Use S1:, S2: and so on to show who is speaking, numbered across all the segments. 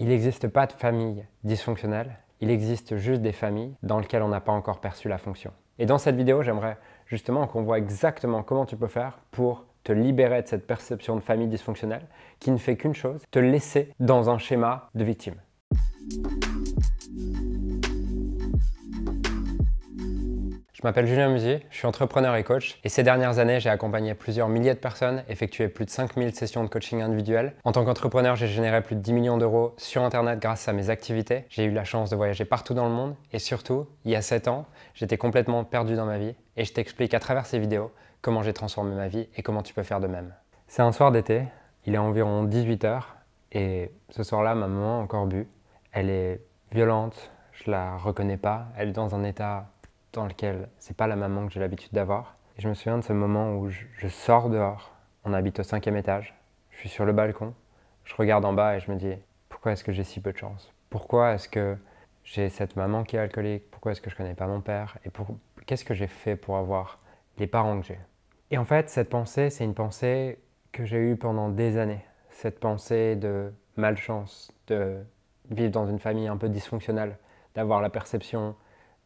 S1: Il n'existe pas de famille dysfonctionnelle, il existe juste des familles dans lesquelles on n'a pas encore perçu la fonction. Et dans cette vidéo, j'aimerais justement qu'on voit exactement comment tu peux faire pour te libérer de cette perception de famille dysfonctionnelle qui ne fait qu'une chose, te laisser dans un schéma de victime. Je m'appelle Julien Musier, je suis entrepreneur et coach et ces dernières années, j'ai accompagné plusieurs milliers de personnes, effectué plus de 5000 sessions de coaching individuel. En tant qu'entrepreneur, j'ai généré plus de 10 millions d'euros sur Internet grâce à mes activités. J'ai eu la chance de voyager partout dans le monde et surtout, il y a 7 ans, j'étais complètement perdu dans ma vie et je t'explique à travers ces vidéos comment j'ai transformé ma vie et comment tu peux faire de même. C'est un soir d'été, il est environ 18 h et ce soir-là, ma maman a encore bu. Elle est violente, je la reconnais pas, elle est dans un état dans lequel c'est pas la maman que j'ai l'habitude d'avoir. Et je me souviens de ce moment où je sors dehors, on habite au 5e étage, je suis sur le balcon, je regarde en bas et je me dis pourquoi est-ce que j'ai si peu de chance? Pourquoi est-ce que j'ai cette maman qui est alcoolique? Pourquoi est-ce que je connais pas mon père? Et qu'est-ce que j'ai fait pour avoir les parents que j'ai? Et en fait, cette pensée, c'est une pensée que j'ai eue pendant des années. Cette pensée de malchance, de vivre dans une famille un peu dysfonctionnelle, d'avoir la perception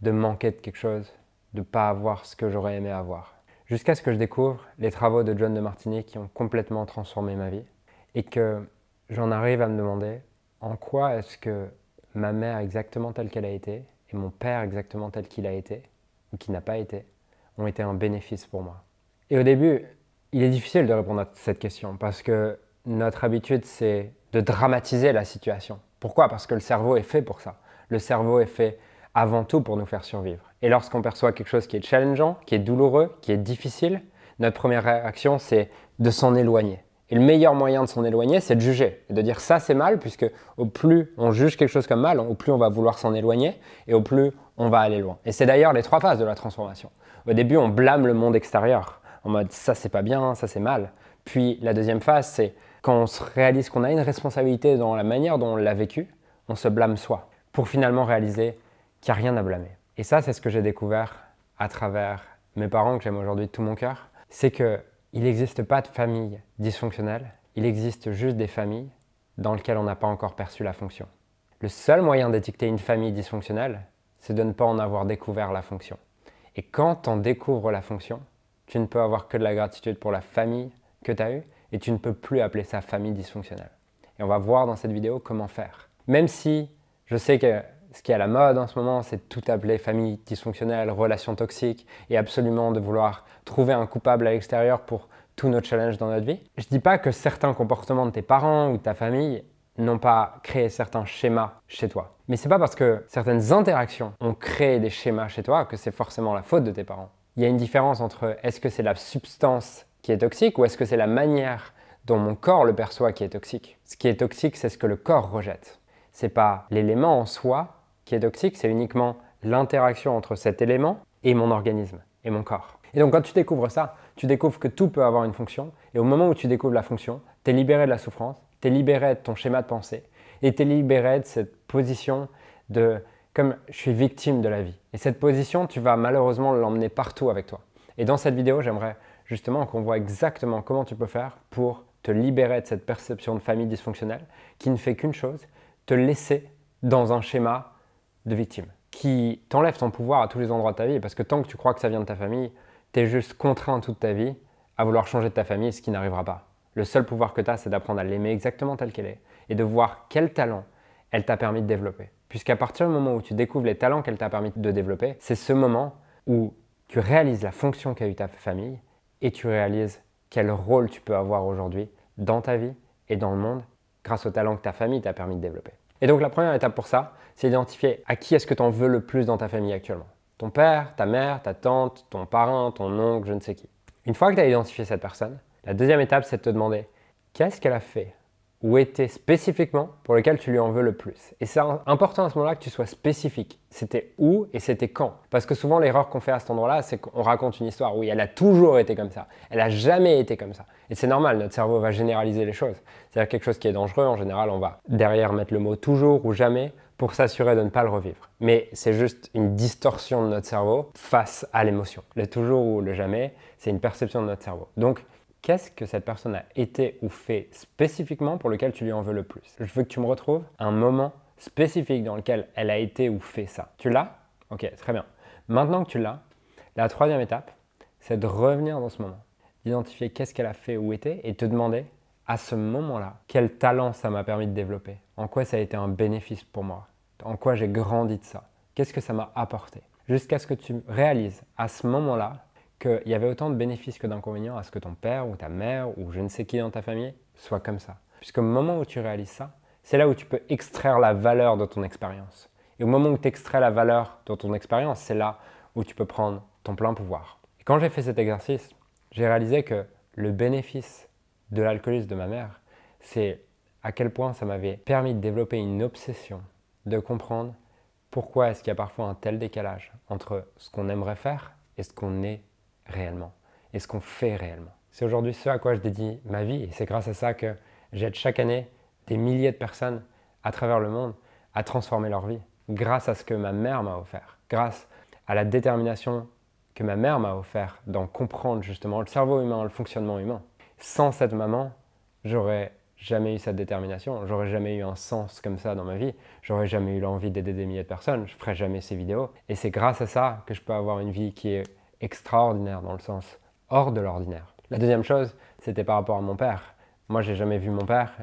S1: de manquer de quelque chose, de ne pas avoir ce que j'aurais aimé avoir. Jusqu'à ce que je découvre les travaux de John de Martini qui ont complètement transformé ma vie et que j'en arrive à me demander en quoi est-ce que ma mère exactement telle qu'elle a été et mon père exactement tel qu'il a été ou qui n'a pas été ont été un bénéfice pour moi. Et au début, il est difficile de répondre à cette question parce que notre habitude c'est de dramatiser la situation. Pourquoi? Parce que le cerveau est fait pour ça. Le cerveau est fait avant tout pour nous faire survivre. Et lorsqu'on perçoit quelque chose qui est challengeant, qui est douloureux, qui est difficile, notre première réaction, c'est de s'en éloigner. Et le meilleur moyen de s'en éloigner, c'est de juger. Et de dire ça, c'est mal, puisque au plus on juge quelque chose comme mal, au plus on va vouloir s'en éloigner, et au plus on va aller loin. Et c'est d'ailleurs les 3 phases de la transformation. Au début, on blâme le monde extérieur, en mode ça, c'est pas bien, ça, c'est mal. Puis la deuxième phase, c'est quand on se réalise qu'on a une responsabilité dans la manière dont on l'a vécu, on se blâme soi, pour finalement réaliser qu'il n'y a rien à blâmer. Et ça, c'est ce que j'ai découvert à travers mes parents que j'aime aujourd'hui de tout mon cœur. C'est qu'il n'existe pas de famille dysfonctionnelle, il existe juste des familles dans lesquelles on n'a pas encore perçu la fonction. Le seul moyen d'étiqueter une famille dysfonctionnelle, c'est de ne pas en avoir découvert la fonction. Et quand on découvre la fonction, tu ne peux avoir que de la gratitude pour la famille que tu as eue et tu ne peux plus appeler ça famille dysfonctionnelle. Et on va voir dans cette vidéo comment faire. Même si je sais que ce qui est à la mode en ce moment, c'est de tout appeler famille dysfonctionnelle, relation toxique et absolument de vouloir trouver un coupable à l'extérieur pour tous nos challenges dans notre vie. Je ne dis pas que certains comportements de tes parents ou de ta famille n'ont pas créé certains schémas chez toi. Mais ce n'est pas parce que certaines interactions ont créé des schémas chez toi que c'est forcément la faute de tes parents. Il y a une différence entre est-ce que c'est la substance qui est toxique ou est-ce que c'est la manière dont mon corps le perçoit qui est toxique. Ce qui est toxique, c'est ce que le corps rejette. Ce n'est pas l'élément en soi qui est toxique, c'est uniquement l'interaction entre cet élément et mon organisme, et mon corps. Et donc quand tu découvres ça, tu découvres que tout peut avoir une fonction, et au moment où tu découvres la fonction, tu es libéré de la souffrance, tu es libéré de ton schéma de pensée, et tu es libéré de cette position de comme je suis victime de la vie. Et cette position, tu vas malheureusement l'emmener partout avec toi. Et dans cette vidéo, j'aimerais justement qu'on voit exactement comment tu peux faire pour te libérer de cette perception de famille dysfonctionnelle qui ne fait qu'une chose, te laisser dans un schéma de victime, qui t'enlève ton pouvoir à tous les endroits de ta vie, parce que tant que tu crois que ça vient de ta famille, tu es juste contraint toute ta vie à vouloir changer de ta famille, ce qui n'arrivera pas. Le seul pouvoir que tu as, c'est d'apprendre à l'aimer exactement telle qu'elle est, et de voir quel talent elle t'a permis de développer. Puisqu'à partir du moment où tu découvres les talents qu'elle t'a permis de développer, c'est ce moment où tu réalises la fonction qu'a eu ta famille, et tu réalises quel rôle tu peux avoir aujourd'hui dans ta vie et dans le monde, grâce aux talents que ta famille t'a permis de développer. Et donc la première étape pour ça, c'est d'identifier à qui est-ce que tu en veux le plus dans ta famille actuellement. Ton père, ta mère, ta tante, ton parrain, ton oncle, je ne sais qui. Une fois que tu as identifié cette personne, la deuxième étape, c'est de te demander qu'est-ce qu'elle a fait ou était spécifiquement pour lequel tu lui en veux le plus. Et c'est important à ce moment-là que tu sois spécifique. C'était où et c'était quand. Parce que souvent, l'erreur qu'on fait à cet endroit-là, c'est qu'on raconte une histoire. Oui, elle a toujours été comme ça. Elle n'a jamais été comme ça. Et c'est normal, notre cerveau va généraliser les choses. C'est-à-dire quelque chose qui est dangereux, en général, on va derrière mettre le mot toujours ou jamais pour s'assurer de ne pas le revivre. Mais c'est juste une distorsion de notre cerveau face à l'émotion. Le toujours ou le jamais, c'est une perception de notre cerveau. Donc, qu'est-ce que cette personne a été ou fait spécifiquement pour lequel tu lui en veux le plus. Je veux que tu me retrouves un moment spécifique dans lequel elle a été ou fait ça. Tu l'as? Ok, très bien. Maintenant que tu l'as, la troisième étape, c'est de revenir dans ce moment, d'identifier qu'est-ce qu'elle a fait ou été et te demander à ce moment-là, quel talent ça m'a permis de développer, en quoi ça a été un bénéfice pour moi, en quoi j'ai grandi de ça, qu'est-ce que ça m'a apporté. Jusqu'à ce que tu réalises à ce moment-là qu'il y avait autant de bénéfices que d'inconvénients à ce que ton père ou ta mère ou je ne sais qui dans ta famille soit comme ça. Puisqu'au moment où tu réalises ça, c'est là où tu peux extraire la valeur de ton expérience. Et au moment où tu extrais la valeur de ton expérience, c'est là où tu peux prendre ton plein pouvoir. Et quand j'ai fait cet exercice, j'ai réalisé que le bénéfice de l'alcoolisme de ma mère, c'est à quel point ça m'avait permis de développer une obsession, de comprendre pourquoi est-ce qu'il y a parfois un tel décalage entre ce qu'on aimerait faire et ce qu'on est réellement, et ce qu'on fait réellement. C'est aujourd'hui ce à quoi je dédie ma vie, et c'est grâce à ça que j'aide chaque année des milliers de personnes à travers le monde à transformer leur vie, grâce à ce que ma mère m'a offert, grâce à la détermination que ma mère m'a offert d'en comprendre justement le cerveau humain, le fonctionnement humain. Sans cette maman, j'aurais jamais eu cette détermination, j'aurais jamais eu un sens comme ça dans ma vie, j'aurais jamais eu l'envie d'aider des milliers de personnes, je ferais jamais ces vidéos. Et c'est grâce à ça que je peux avoir une vie qui est extraordinaire dans le sens hors de l'ordinaire. La deuxième chose, c'était par rapport à mon père. Moi, j'ai jamais vu mon père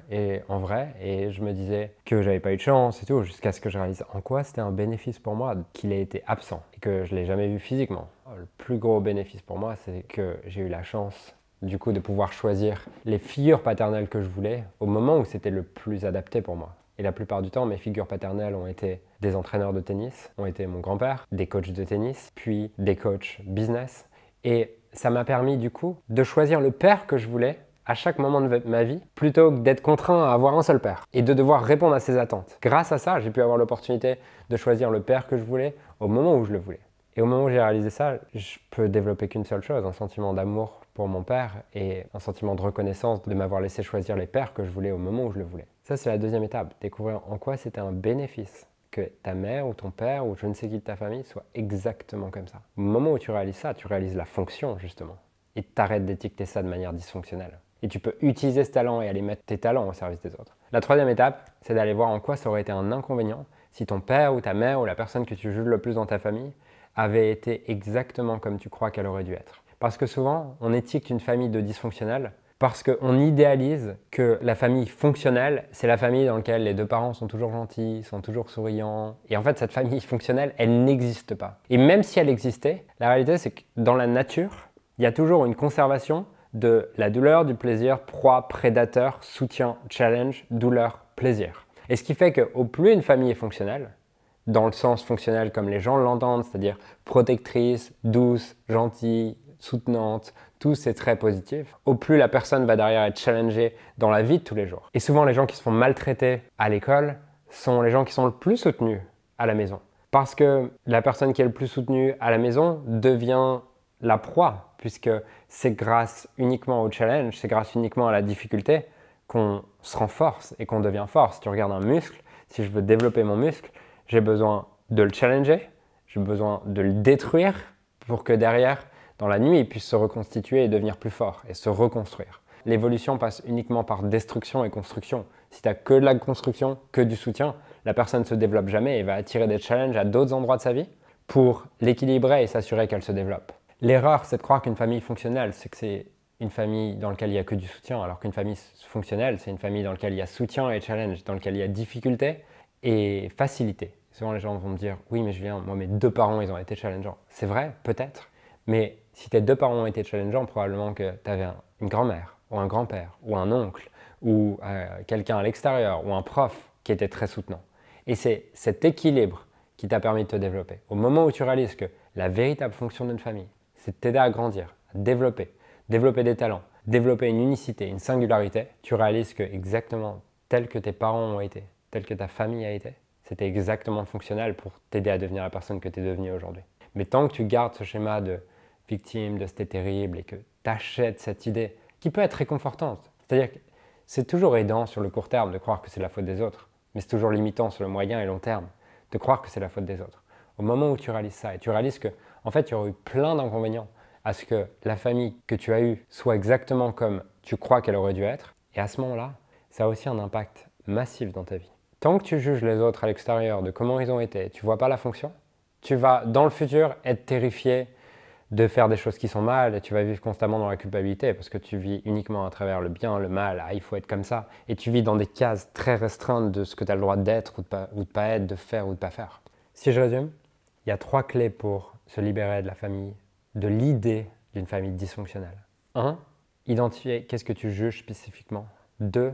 S1: en vrai et je me disais que j'avais pas eu de chance et tout, jusqu'à ce que je réalise en quoi c'était un bénéfice pour moi qu'il ait été absent et que je l'ai jamais vu physiquement. Le plus gros bénéfice pour moi, c'est que j'ai eu la chance du coup de pouvoir choisir les figures paternelles que je voulais au moment où c'était le plus adapté pour moi. Et la plupart du temps, mes figures paternelles ont été des entraîneurs de tennis, ont été mon grand-père, des coachs de tennis, puis des coachs business. Et ça m'a permis du coup de choisir le père que je voulais à chaque moment de ma vie, plutôt que d'être contraint à avoir un seul père et de devoir répondre à ses attentes. Grâce à ça, j'ai pu avoir l'opportunité de choisir le père que je voulais au moment où je le voulais. Et au moment où j'ai réalisé ça, je peux développer qu'une seule chose, un sentiment d'amour pour mon père et un sentiment de reconnaissance de m'avoir laissé choisir les pères que je voulais au moment où je le voulais. Ça, c'est la deuxième étape, découvrir en quoi c'était un bénéfice que ta mère ou ton père ou je ne sais qui de ta famille soit exactement comme ça. Au moment où tu réalises ça, tu réalises la fonction justement et t'arrêtes d'étiqueter ça de manière dysfonctionnelle. Et tu peux utiliser ce talent et aller mettre tes talents au service des autres. La troisième étape, c'est d'aller voir en quoi ça aurait été un inconvénient si ton père ou ta mère ou la personne que tu juges le plus dans ta famille avait été exactement comme tu crois qu'elle aurait dû être. Parce que souvent, on étiquette une famille de dysfonctionnelle parce qu'on idéalise que la famille fonctionnelle, c'est la famille dans laquelle les deux parents sont toujours gentils, sont toujours souriants. Et en fait, cette famille fonctionnelle, elle n'existe pas. Et même si elle existait, la réalité, c'est que dans la nature, il y a toujours une conservation de la douleur, du plaisir, proie, prédateur, soutien, challenge, douleur, plaisir. Et ce qui fait qu'au plus une famille est fonctionnelle, dans le sens fonctionnel comme les gens l'entendent, c'est-à-dire protectrice, douce, gentille, soutenante, tout c'est très positif, au plus la personne va derrière être challengée dans la vie de tous les jours. Et souvent les gens qui se font maltraiter à l'école sont les gens qui sont le plus soutenus à la maison. Parce que la personne qui est le plus soutenue à la maison devient la proie, puisque c'est grâce uniquement au challenge, c'est grâce uniquement à la difficulté qu'on se renforce et qu'on devient fort. Si tu regardes un muscle, si je veux développer mon muscle, j'ai besoin de le challenger, j'ai besoin de le détruire pour que derrière, dans la nuit, il puisse se reconstituer et devenir plus fort et se reconstruire. L'évolution passe uniquement par destruction et construction. Si tu n'as que de la construction, que du soutien, la personne ne se développe jamais et va attirer des challenges à d'autres endroits de sa vie pour l'équilibrer et s'assurer qu'elle se développe. L'erreur, c'est de croire qu'une famille fonctionnelle, c'est que c'est une famille dans laquelle il n'y a que du soutien, alors qu'une famille fonctionnelle, c'est une famille dans laquelle il y a soutien et challenge, dans laquelle il y a difficulté et facilité. Souvent, les gens vont me dire « Oui, mais Julien, moi, mes deux parents, ils ont été challengeants. » C'est vrai, peut-être, mais si tes deux parents ont été challengeants, probablement que tu avais une grand-mère, ou un grand-père, ou un oncle, ou quelqu'un à l'extérieur, ou un prof qui était très soutenant. Et c'est cet équilibre qui t'a permis de te développer. Au moment où tu réalises que la véritable fonction d'une famille, c'est de t'aider à grandir, à développer des talents, développer une unicité, une singularité, tu réalises que exactement tel que tes parents ont été, tel que ta famille a été, c'était exactement fonctionnel pour t'aider à devenir la personne que tu es devenue aujourd'hui. Mais tant que tu gardes ce schéma de victime, de c'était terrible et que tu achètes cette idée qui peut être réconfortante, c'est-à-dire que c'est toujours aidant sur le court terme de croire que c'est la faute des autres, mais c'est toujours limitant sur le moyen et long terme de croire que c'est la faute des autres. Au moment où tu réalises ça et tu réalises que en fait, il y aurait eu plein d'inconvénients à ce que la famille que tu as eue soit exactement comme tu crois qu'elle aurait dû être. Et à ce moment-là, ça a aussi un impact massif dans ta vie. Tant que tu juges les autres à l'extérieur de comment ils ont été, tu ne vois pas la fonction, tu vas dans le futur être terrifié de faire des choses qui sont mal et tu vas vivre constamment dans la culpabilité parce que tu vis uniquement à travers le bien, le mal, il faut être comme ça. Et tu vis dans des cases très restreintes de ce que tu as le droit d'être ou de pas être, de faire ou de pas faire. Si je résume, il y a 3 clés pour se libérer de la famille, de l'idée d'une famille dysfonctionnelle. 1. Identifier qu'est-ce que tu juges spécifiquement. 2.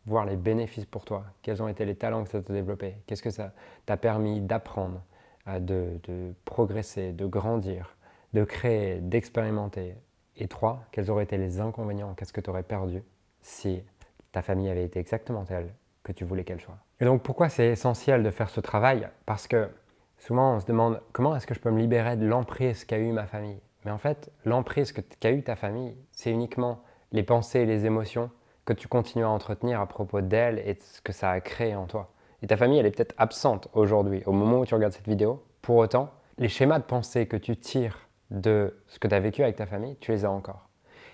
S1: Voir les bénéfices pour toi. Quels ont été les talents que ça t'a développé. Qu'est-ce que ça t'a permis d'apprendre, de progresser, de grandir, de créer, d'expérimenter. Et 3. Quels auraient été les inconvénients. Qu'est-ce que tu aurais perdu si ta famille avait été exactement telle que tu voulais qu'elle soit. Et donc pourquoi c'est essentiel de faire ce travail? Parce que souvent on se demande comment est-ce que je peux me libérer de l'emprise qu'a eu ma famille. Mais en fait, l'emprise qu'a eu ta famille, c'est uniquement les pensées et les émotions que tu continues à entretenir à propos d'elle et de ce que ça a créé en toi. Et ta famille, elle est peut-être absente aujourd'hui, au moment où tu regardes cette vidéo. Pour autant, les schémas de pensée que tu tires de ce que tu as vécu avec ta famille, tu les as encore.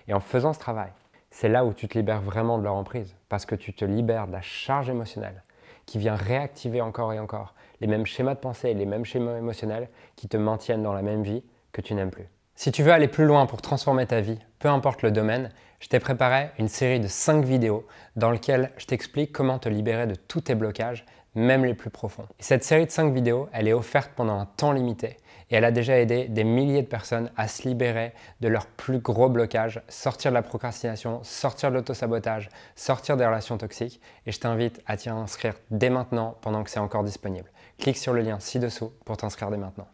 S1: Et en faisant ce travail, c'est là où tu te libères vraiment de leur emprise, parce que tu te libères de la charge émotionnelle qui vient réactiver encore et encore les mêmes schémas de pensée et les mêmes schémas émotionnels qui te maintiennent dans la même vie que tu n'aimes plus. Si tu veux aller plus loin pour transformer ta vie, peu importe le domaine, je t'ai préparé une série de 5 vidéos dans lesquelles je t'explique comment te libérer de tous tes blocages, même les plus profonds. Et cette série de 5 vidéos, elle est offerte pendant un temps limité et elle a déjà aidé des milliers de personnes à se libérer de leurs plus gros blocages, sortir de la procrastination, sortir de l'autosabotage, sortir des relations toxiques. Et je t'invite à t'y inscrire dès maintenant pendant que c'est encore disponible. Clique sur le lien ci-dessous pour t'inscrire dès maintenant.